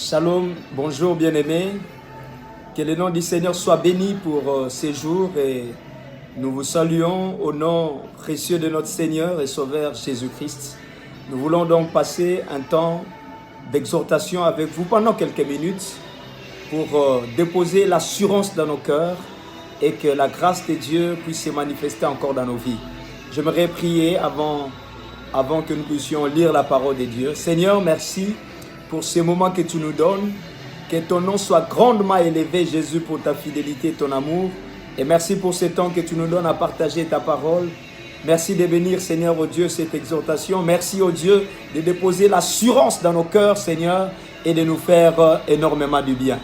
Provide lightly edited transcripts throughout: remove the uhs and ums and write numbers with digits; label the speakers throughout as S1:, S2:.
S1: Shalom, bonjour bien-aimés. Que le nom du Seigneur soit béni pour ces jours et nous vous saluons au nom précieux de notre Seigneur et Sauveur Jésus-Christ. Nous voulons donc passer un temps d'exhortation avec vous pendant quelques minutes pour déposer l'assurance dans nos cœurs et que la grâce de Dieu puisse se manifester encore dans nos vies. J'aimerais prier avant que nous puissions lire la parole de Dieu. Seigneur, merci pour ces moments que tu nous donnes. Que ton nom soit grandement élevé, Jésus, pour ta fidélité et ton amour. Et merci pour ce temps que tu nous donnes à partager ta parole. Merci de bénir, Seigneur, au Dieu, cette exhortation. Merci, au Dieu, de déposer l'assurance dans nos cœurs, Seigneur, et de nous faire énormément du bien.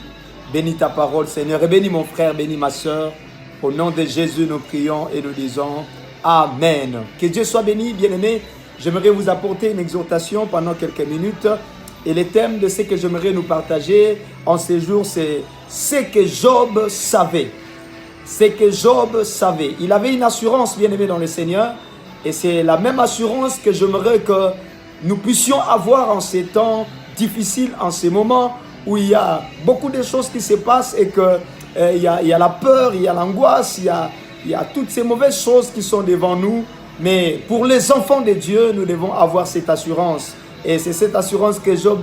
S1: Bénis ta parole, Seigneur, et bénis mon frère, bénis ma soeur. Au nom de Jésus, nous prions et nous disons Amen. Que Dieu soit béni, bien-aimés. J'aimerais vous apporter une exhortation pendant quelques minutes. Et le thème de ce que j'aimerais nous partager en ces jours, c'est ce que Job savait. Ce que Job savait. Il avait une assurance, bien-aimé, dans le Seigneur. Et c'est la même assurance que j'aimerais que nous puissions avoir en ces temps difficiles, en ces moments où il y a beaucoup de choses qui se passent et que il y a la peur, il y a l'angoisse, il y a toutes ces mauvaises choses qui sont devant nous. Mais pour les enfants de Dieu, nous devons avoir cette assurance. Et c'est cette assurance que Job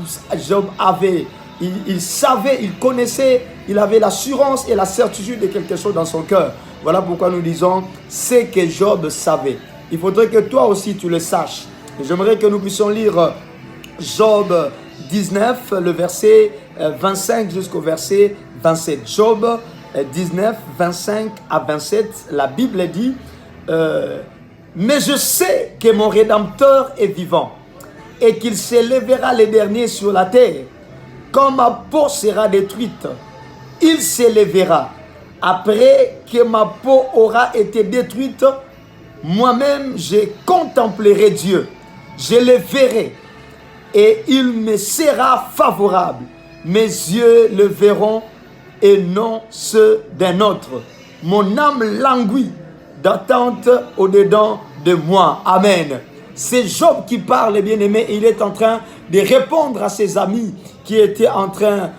S1: avait. Il savait, il connaissait, il avait l'assurance et la certitude de quelque chose dans son cœur. Voilà pourquoi nous disons, c'est que Job savait. Il faudrait que toi aussi tu le saches. Et j'aimerais que nous puissions lire Job 19, le verset 25 jusqu'au verset 27. Job 19, 25 à 27, la Bible dit, mais je sais que mon Rédempteur est vivant, et qu'il s'élèvera le dernier sur la terre. Quand ma peau sera détruite, il s'élèvera. Après que ma peau aura été détruite, moi-même je contemplerai Dieu. Je le verrai et il me sera favorable. Mes yeux le verront et non ceux d'un autre. Mon âme languit d'attente au-dedans de moi. Amen. C'est Job qui parle, bien-aimé. Il est en train de répondre à ses amis qui étaient en train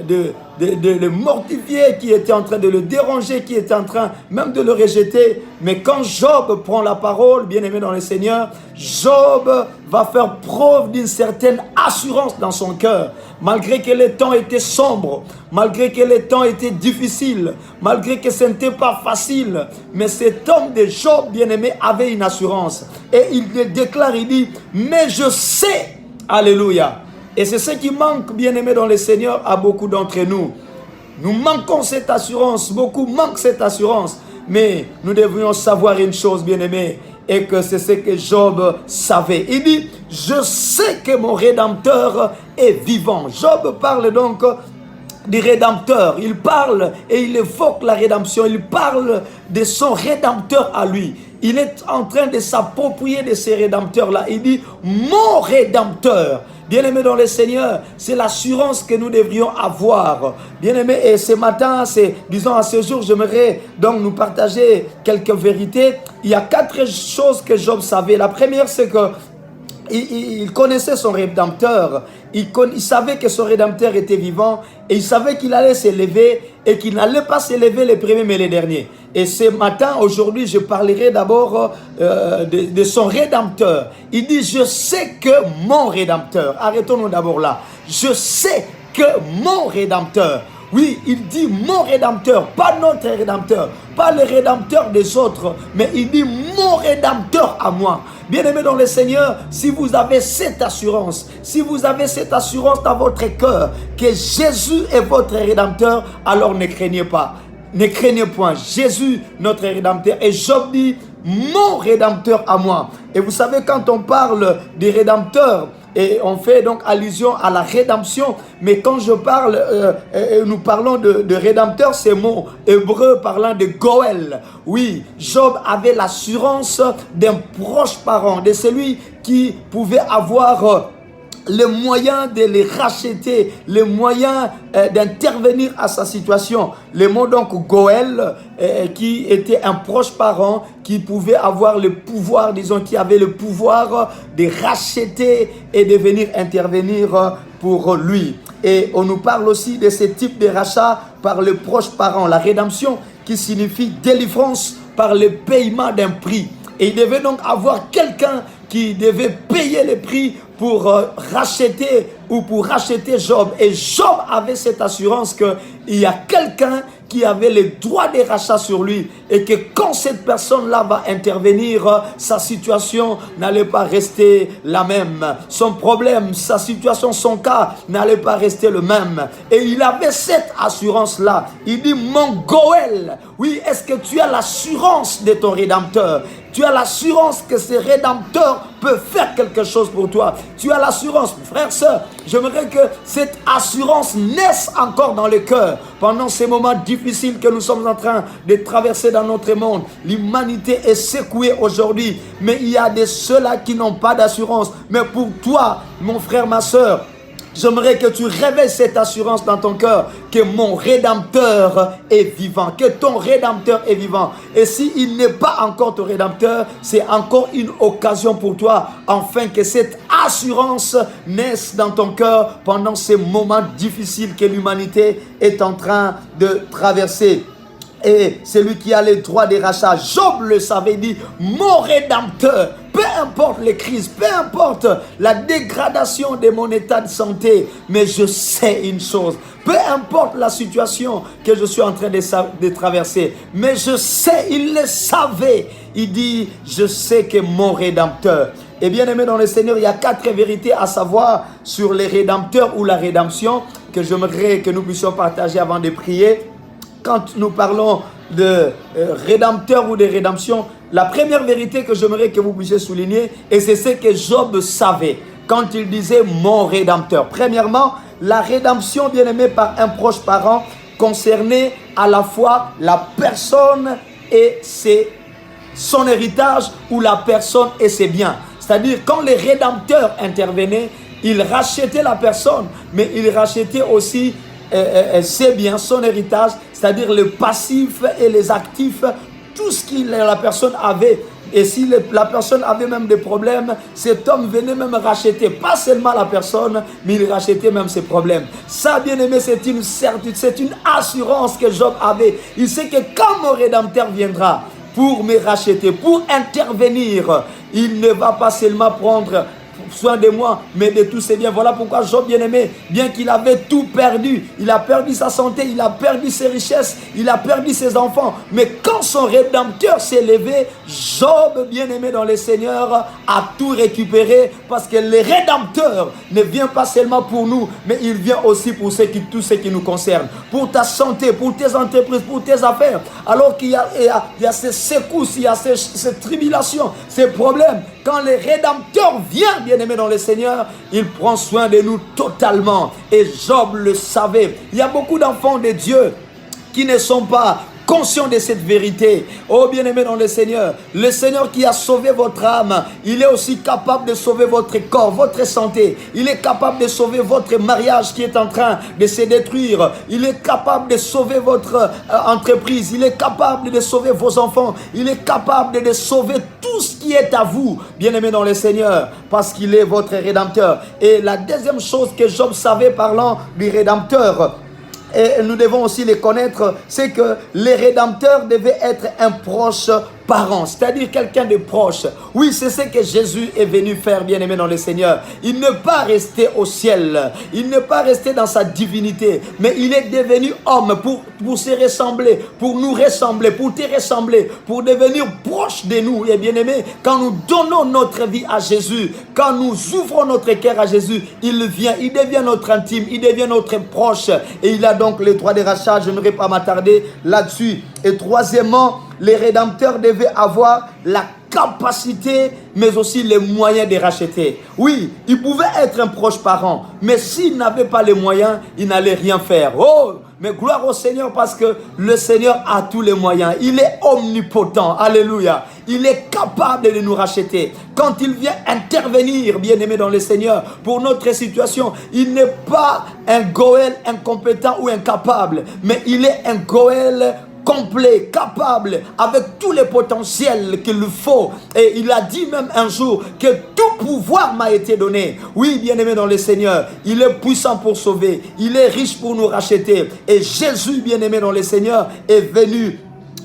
S1: de le mortifier, qui étaient en train de le déranger, qui étaient en train même de le rejeter. Mais quand Job prend la parole, bien-aimé dans le Seigneur, Job va faire preuve d'une certaine assurance dans son cœur. Malgré que les temps étaient sombres, malgré que les temps étaient difficiles, malgré que ce n'était pas facile, mais cet homme de Job, bien-aimé, avait une assurance. Et il le déclare, il dit, mais je sais, alléluia. Et c'est ce qui manque, bien-aimé dans le Seigneur, à beaucoup d'entre nous. Nous manquons cette assurance, beaucoup manquent cette assurance. Mais nous devrions savoir une chose, bien-aimé, et que c'est ce que Job savait. Il dit, je sais que mon Rédempteur est vivant. Job parle donc du Rédempteur. Il parle et il évoque la rédemption. Il parle de son Rédempteur à lui. Il est en train de s'approprier de ces Rédempteurs-là. Il dit, mon Rédempteur. Bien-aimé dans le Seigneur, c'est l'assurance que nous devrions avoir. Bien-aimé, et ce matin, disons à ce jour, j'aimerais donc nous partager quelques vérités. Il y a 4 choses que Job savait. La première, c'est que il connaissait son Rédempteur. Il savait que son Rédempteur était vivant et il savait qu'il allait s'élever et qu'il n'allait pas s'élever les premiers mais les derniers. Et ce matin, aujourd'hui, je parlerai d'abord de son Rédempteur. Il dit, je sais que mon Rédempteur. Arrêtons-nous d'abord là. Je sais que mon Rédempteur. Oui, il dit mon Rédempteur, pas notre Rédempteur, pas le Rédempteur des autres, mais il dit mon Rédempteur à moi. Bien-aimé dans le Seigneur, si vous avez cette assurance, si vous avez cette assurance dans votre cœur, que Jésus est votre Rédempteur, alors ne craignez pas. Ne craignez point, Jésus, notre Rédempteur. Et Job dit, mon Rédempteur à moi. Et vous savez, quand on parle des Rédempteurs, et on fait donc allusion à la rédemption, mais quand je parle, nous parlons de rédempteur, c'est mot hébreu parlant de Goël. Oui, Job avait l'assurance d'un proche parent, de celui qui pouvait avoir les moyens de les racheter, les moyens d'intervenir à sa situation. Le mot donc Goël, qui était un proche parent, qui pouvait avoir le pouvoir, disons, qui avait le pouvoir de racheter et de venir intervenir pour lui. Et on nous parle aussi de ce type de rachat par les proches parents. La rédemption qui signifie délivrance par le paiement d'un prix. Et il devait donc avoir quelqu'un qui devait payer le prix pour racheter ou pour racheter Job. Et Job avait cette assurance qu'il y a quelqu'un qui avait le droit de rachat sur lui et que quand cette personne-là va intervenir, sa situation n'allait pas rester la même. Son problème, sa situation, son cas n'allait pas rester le même. Et il avait cette assurance-là. Il dit, mon Goël, oui, est-ce que tu as l'assurance de ton Rédempteur? Tu as l'assurance que ce Rédempteur peut faire quelque chose pour toi. Tu as l'assurance, frère, sœur. J'aimerais que cette assurance naisse encore dans le cœur pendant ces moments difficiles que nous sommes en train de traverser dans notre monde. L'humanité est secouée aujourd'hui, mais il y a de ceux-là qui n'ont pas d'assurance. Mais pour toi, mon frère, ma sœur, j'aimerais que tu réveilles cette assurance dans ton cœur que mon Rédempteur est vivant, que ton Rédempteur est vivant. Et s'il n'est pas encore ton Rédempteur, c'est encore une occasion pour toi, afin que cette assurance naisse dans ton cœur pendant ces moments difficiles que l'humanité est en train de traverser. Et celui qui a le droit des rachats, Job le savait, dit, mon Rédempteur, peu importe les crises, peu importe la dégradation de mon état de santé, mais je sais une chose, peu importe la situation que je suis en train de traverser, mais je sais, il le savait, il dit, je sais que mon Rédempteur. Et bien aimé dans le Seigneur, il y a 4 vérités à savoir sur les rédempteurs ou la rédemption que j'aimerais que nous puissions partager avant de prier. Quand nous parlons de rédempteur ou de rédemption, la première vérité que j'aimerais que vous puissiez souligner, et c'est ce que Job savait quand il disait mon Rédempteur. Premièrement, la rédemption, bien aimée, par un proche parent concernait à la fois la personne et son héritage, ou la personne et ses biens. C'est-à-dire, quand les rédempteurs intervenaient, ils rachetaient la personne, mais ils rachetaient aussi ses biens, son héritage, c'est-à-dire le passif et les actifs, tout ce que la personne avait. Et si la personne avait même des problèmes, cet homme venait même racheter, pas seulement la personne, mais il rachetait même ses problèmes. Ça, bien aimé, c'est une certitude, c'est une assurance que Job avait. Il sait que quand mon Rédempteur viendra pour me racheter, pour intervenir, il ne va pas seulement prendre soin de moi, mais de tous ses biens. Voilà pourquoi Job, bien aimé, bien qu'il avait tout perdu, il a perdu sa santé, il a perdu ses richesses, il a perdu ses enfants, mais quand son Rédempteur s'est levé, Job, bien aimé dans le Seigneur, a tout récupéré, parce que le Rédempteur ne vient pas seulement pour nous, mais il vient aussi pour tout ce qui nous concerne, pour ta santé, pour tes entreprises, pour tes affaires. Alors qu'il y a ces secousses, il y a ces tribulations, ces problèmes, quand le Rédempteur vient, bien aimé dans le Seigneur, il prend soin de nous totalement. Et Job le savait. Il y a beaucoup d'enfants de Dieu qui ne sont pas conscients de cette vérité. Oh bien-aimé dans le Seigneur qui a sauvé votre âme, il est aussi capable de sauver votre corps, votre santé. Il est capable de sauver votre mariage qui est en train de se détruire. Il est capable de sauver votre entreprise. Il est capable de sauver vos enfants. Il est capable de sauver tout ce qui est à vous, bien-aimé dans le Seigneur, parce qu'il est votre Rédempteur. Et la deuxième chose que Job savait parlant du Rédempteur, et nous devons aussi les connaître, c'est que les rédempteurs devaient être un proche parent, c'est-à-dire quelqu'un de proche. Oui, c'est ce que Jésus est venu faire, bien-aimé dans le Seigneur. Il n'est pas resté au ciel, il n'est pas resté dans sa divinité, mais il est devenu homme pour se ressembler, pour nous ressembler, pour te ressembler, pour devenir proche de nous. Et bien-aimé, quand nous donnons notre vie à Jésus, quand nous ouvrons notre cœur à Jésus, il vient, il devient notre intime, il devient notre proche, et il a donc le droit de rachat. Je n'aimerais pas m'attarder là-dessus. Et troisièmement, les rédempteurs devaient avoir la capacité, mais aussi les moyens de racheter. Oui, ils pouvaient être un proche parent, mais s'ils n'avaient pas les moyens, ils n'allaient rien faire. Oh, mais gloire au Seigneur, parce que le Seigneur a tous les moyens. Il est omnipotent. Alléluia. Il est capable de nous racheter. Quand il vient intervenir, bien-aimé dans le Seigneur, pour notre situation, il n'est pas un Goël incompétent ou incapable, mais il est un Goël complet, capable, avec tous les potentiels qu'il lui faut. Et il a dit même un jour que tout pouvoir m'a été donné. Oui, bien-aimé dans le Seigneur, il est puissant pour sauver, il est riche pour nous racheter. Et Jésus, bien-aimé dans le Seigneur, est venu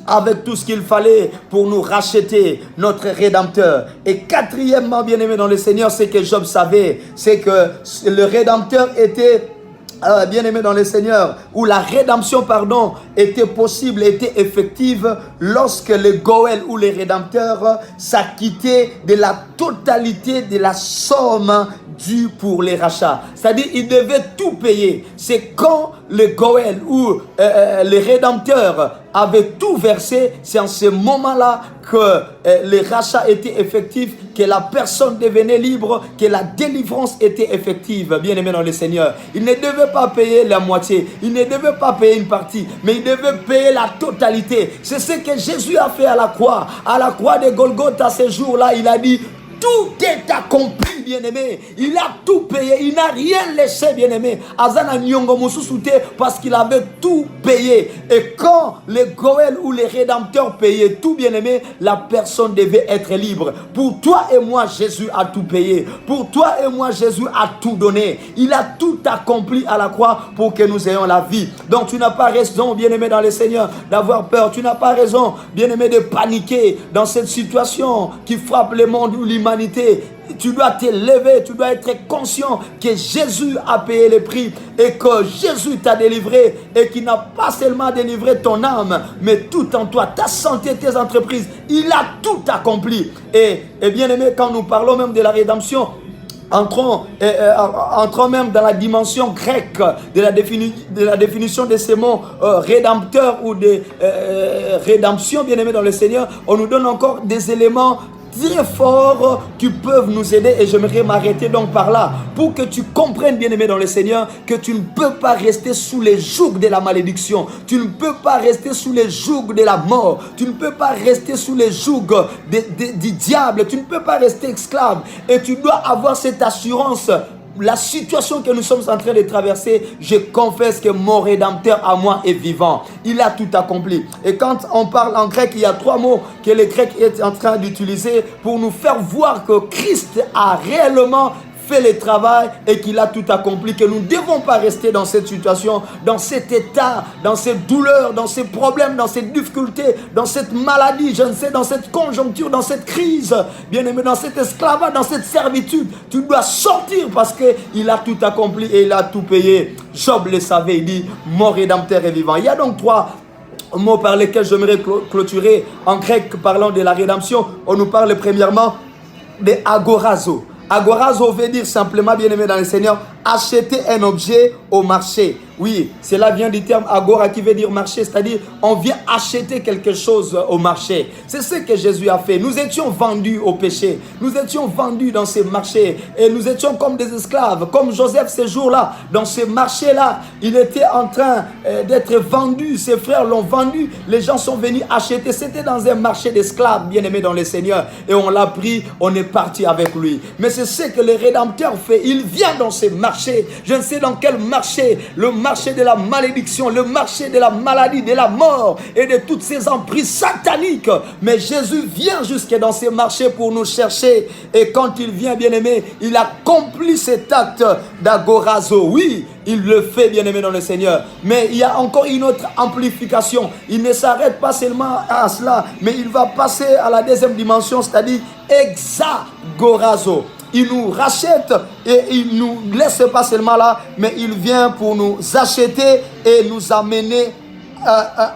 S1: avec tout ce qu'il fallait pour nous racheter, notre Rédempteur. Et quatrièmement, bien-aimé dans le Seigneur, c'est que Job savait, c'est que le Rédempteur était bien-aimé dans le Seigneur, où la rédemption, était possible, était effective lorsque le Goël ou les rédempteurs s'acquittaient de la totalité de la somme due pour les rachats. C'est-à-dire, ils devaient tout payer. C'est quand le Goël ou les rédempteurs avaient tout versé, c'est en ce moment-là que les rachats étaient effectifs, que la personne devenait libre, que la délivrance était effective, bien-aimé dans le Seigneur. Il ne devait pas payer la moitié, il ne devait pas payer une partie, mais il devait payer la totalité. C'est ce que Jésus a fait à la croix de Golgotha. Ce jour-là, il a dit: tout est accompli, bien-aimé. Il a tout payé. Il n'a rien laissé, bien-aimé. Azana Nyongo Mususute, parce qu'il avait tout payé. Et quand les Goël ou les rédempteurs payaient tout, bien-aimé, la personne devait être libre. Pour toi et moi, Jésus a tout payé. Pour toi et moi, Jésus a tout donné. Il a tout accompli à la croix pour que nous ayons la vie. Donc tu n'as pas raison, bien-aimé dans le Seigneur, d'avoir peur. Tu n'as pas raison, bien-aimé, de paniquer dans cette situation qui frappe le monde ou l'humanité. Tu dois te lever, tu dois être conscient que Jésus a payé le prix et que Jésus t'a délivré et qu'il n'a pas seulement délivré ton âme, mais tout en toi, ta santé, tes entreprises. Il a tout accompli. Et bien aimé, quand nous parlons même de la rédemption, entrons même dans la dimension grecque de la définition de ces mots rédempteur ou de rédemption, bien aimé dans le Seigneur. On nous donne encore des éléments très forts qui peuvent nous aider, et j'aimerais m'arrêter donc par là pour que tu comprennes, bien aimé dans le Seigneur, que tu ne peux pas rester sous les jougs de la malédiction, tu ne peux pas rester sous les jougs de la mort, tu ne peux pas rester sous les jougs du diable, tu ne peux pas rester esclave, et tu dois avoir cette assurance. La situation que nous sommes en train de traverser, je confesse que mon Rédempteur à moi est vivant. Il a tout accompli. Et quand on parle en grec, il y a 3 mots que le grec est en train d'utiliser pour nous faire voir que Christ a réellement fait le travail et qu'il a tout accompli, que nous ne devons pas rester dans cette situation, dans cet état, dans cette douleur, dans ces problèmes, dans cette difficulté, dans cette maladie, je ne sais, dans cette conjoncture, dans cette crise, bien aimé, dans cet esclavage, dans cette servitude. Tu dois sortir parce qu'il a tout accompli et il a tout payé. Job le savait, il dit: mon Rédempteur est vivant. Il y a donc 3 mots par lesquels j'aimerais clôturer. En grec, parlant de la rédemption, on nous parle premièrement de agorazo. Agorazo veut dire simplement, bien aimé dans le Seigneur, acheter un objet au marché. Oui, cela vient du terme agora qui veut dire marché, c'est-à-dire on vient acheter quelque chose au marché. C'est ce que Jésus a fait. Nous étions vendus au péché. Nous étions vendus dans ces marchés et nous étions comme des esclaves. Comme Joseph ces jours-là, dans ces marchés-là, il était en train d'être vendu. Ses frères l'ont vendu. Les gens sont venus acheter. C'était dans un marché d'esclaves, bien aimé dans le Seigneur. Et on l'a pris, on est parti avec lui. Mais c'est ce que le Rédempteur fait. Il vient dans ces marchés. Je ne sais dans quel marché, le marché de la malédiction, le marché de la maladie, de la mort et de toutes ces emprises sataniques. Mais Jésus vient jusque dans ces marchés pour nous chercher. Et quand il vient, bien-aimé, il accomplit cet acte d'agorazo. Oui, il le fait, bien-aimé dans le Seigneur. Mais il y a encore une autre amplification. Il ne s'arrête pas seulement à cela, mais il va passer à la deuxième dimension, c'est-à-dire hexagorazo. Il nous rachète et il nous laisse pas seulement là, mais il vient pour nous acheter et nous amener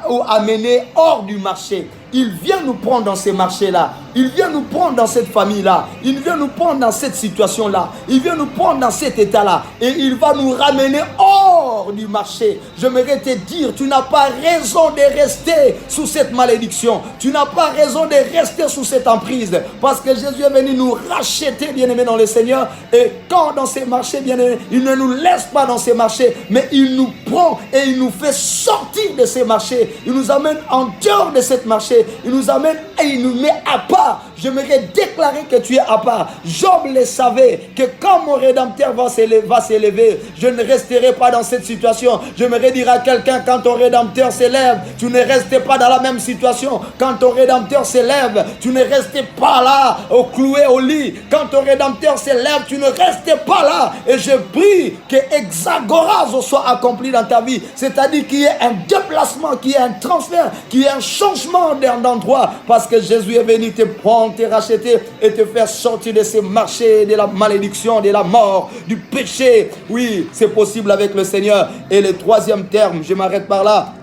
S1: ou amener hors du marché. Il vient nous prendre dans ces marchés-là. Il vient nous prendre dans cette famille-là. Il vient nous prendre dans cette situation-là. Il vient nous prendre dans cet état-là. Et il va nous ramener hors du marché. J'aimerais te dire, tu n'as pas raison de rester sous cette malédiction. Tu n'as pas raison de rester sous cette emprise. Parce que Jésus est venu nous racheter, bien-aimés dans le Seigneur. Et quand dans ces marchés, bien-aimés, il ne nous laisse pas dans ces marchés, mais il nous prend et il nous fait sortir de ces marchés. Il nous amène en dehors de cette marché. Il nous amène il nous met à part. J'aimerais déclarer que tu es à part. Job le savait que quand mon Rédempteur va s'élever, je ne resterai pas dans cette situation. J'aimerais dire à quelqu'un, quand ton Rédempteur s'élève, tu ne restes pas dans la même situation. Quand ton Rédempteur s'élève, tu ne restes pas là, cloué au lit. Quand ton Rédempteur s'élève, tu ne restes pas là. Et je prie que Exagoras soit accompli dans ta vie. C'est-à-dire qu'il y ait un déplacement, qu'il y ait un transfert, qu'il y ait un changement d'endroit. Parce que Jésus est venu te prendre, te racheter et te faire sortir de ces marchés, de la malédiction, de la mort, du péché. Oui, c'est possible avec le Seigneur. Et le troisième terme, je m'arrête par là.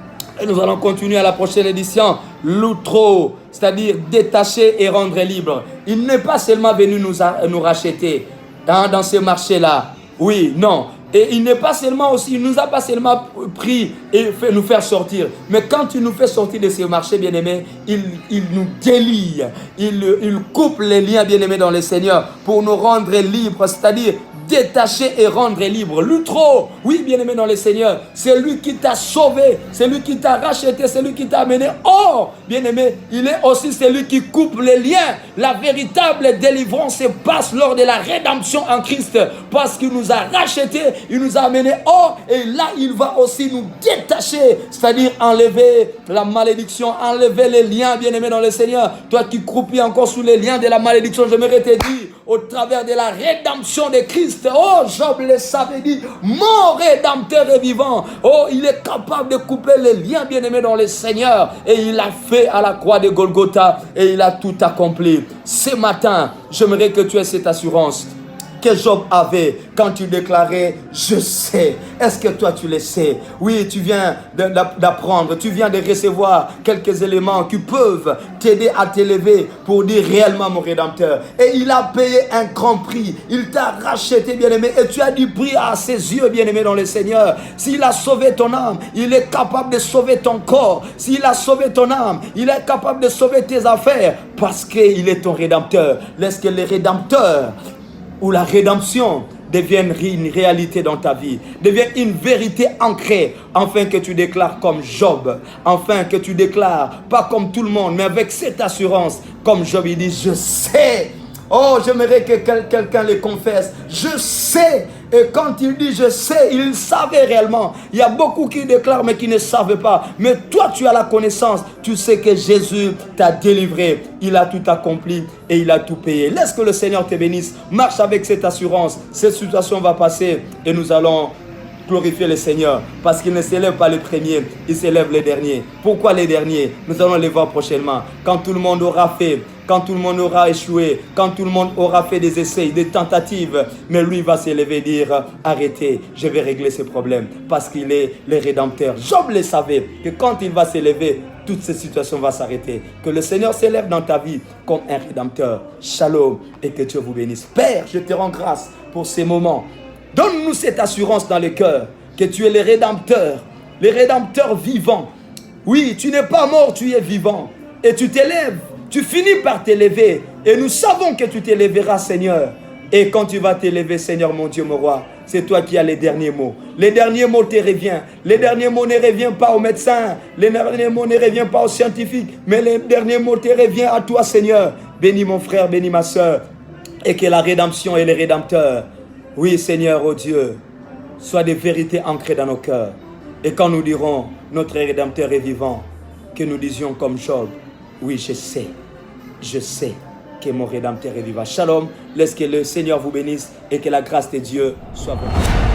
S1: Et nous allons continuer à la prochaine édition. L'outro, c'est-à-dire détacher et rendre libre. Il n'est pas seulement venu nous racheter dans ces marchés-là. Oui, non. Et il n'est pas seulement aussi, il nous a pas seulement pris et fait nous faire sortir. Mais quand il nous fait sortir de ces marchés, bien-aimés, il nous délie. Il coupe les liens, bien-aimés, dans le Seigneur pour nous rendre libres. C'est-à-dire détacher et rendre libre. L'outro, oui, bien-aimé dans le Seigneur, c'est lui qui t'a sauvé, c'est lui qui t'a racheté, c'est lui qui t'a amené. Or, bien-aimé, il est aussi celui qui coupe les liens. La véritable délivrance se passe lors de la rédemption en Christ, parce qu'il nous a rachetés, il nous a amenés hors, et là, il va aussi nous détacher, c'est-à-dire enlever la malédiction, enlever les liens, bien-aimé dans le Seigneur. Toi qui croupis encore sous les liens de la malédiction, j'aimerais te dire, au travers de la rédemption de Christ, oh, Job le savait, dit, mon Rédempteur est vivant. Oh, il est capable de couper les liens, bien-aimés dans le Seigneur. Et il l'a fait à la croix de Golgotha, et il a tout accompli. Ce matin, j'aimerais que tu aies cette assurance que Job avait quand il déclarait « Je sais ». Est-ce que toi tu le sais? Oui, tu viens d'apprendre, tu viens de recevoir quelques éléments qui peuvent t'aider à t'élever pour dire réellement mon Rédempteur. Et il a payé un grand prix, il t'a racheté, bien-aimé, et tu as du prix à ses yeux, bien-aimé dans le Seigneur. S'il a sauvé ton âme, il est capable de sauver ton corps. S'il a sauvé ton âme, il est capable de sauver tes affaires parce qu'il est ton Rédempteur. Laisse que les rédempteurs où la rédemption devienne une réalité dans ta vie, devienne une vérité ancrée, afin que tu déclares comme Job, afin que tu déclares, pas comme tout le monde, mais avec cette assurance, comme Job, il dit, je sais. Oh, j'aimerais que quelqu'un le confesse. Je sais. Et quand il dit je sais, il savait réellement. Il y a beaucoup qui déclarent mais qui ne savaient pas. Mais toi, tu as la connaissance. Tu sais que Jésus t'a délivré. Il a tout accompli et il a tout payé. Laisse que le Seigneur te bénisse. Marche avec cette assurance. Cette situation va passer et nous allons glorifier le Seigneur, parce qu'il ne s'élève pas les premiers, il s'élève les derniers. Pourquoi les derniers? Nous allons les voir prochainement. Quand tout le monde aura fait, quand tout le monde aura échoué, quand tout le monde aura fait des essais, des tentatives, mais lui va s'élever et dire, arrêtez, je vais régler ces problèmes, parce qu'il est le Rédempteur. Job le savait, que quand il va s'élever, toute cette situation va s'arrêter. Que le Seigneur s'élève dans ta vie comme un Rédempteur. Shalom, et que Dieu vous bénisse. Père, je te rends grâce pour ces moments. Donne-nous cette assurance dans le cœur que tu es le Rédempteur vivant. Oui, tu n'es pas mort, tu es vivant. Et tu t'élèves, tu finis par t'élever. Et nous savons que tu t'élèveras, Seigneur. Et quand tu vas t'élever, Seigneur, mon Dieu, mon roi, c'est toi qui as les derniers mots. Les derniers mots te reviennent. Les derniers mots ne reviennent pas aux médecins. Les derniers mots ne reviennent pas aux scientifiques. Mais les derniers mots te reviennent à toi, Seigneur. Bénis mon frère, bénis ma soeur. Et que la rédemption et les rédempteurs, oui, Seigneur, oh Dieu, soient des vérités ancrées dans nos cœurs. Et quand nous dirons, notre Rédempteur est vivant, que nous disions comme Job, oui, je sais que mon Rédempteur est vivant. Shalom, laisse que le Seigneur vous bénisse et que la grâce de Dieu soit avec vous.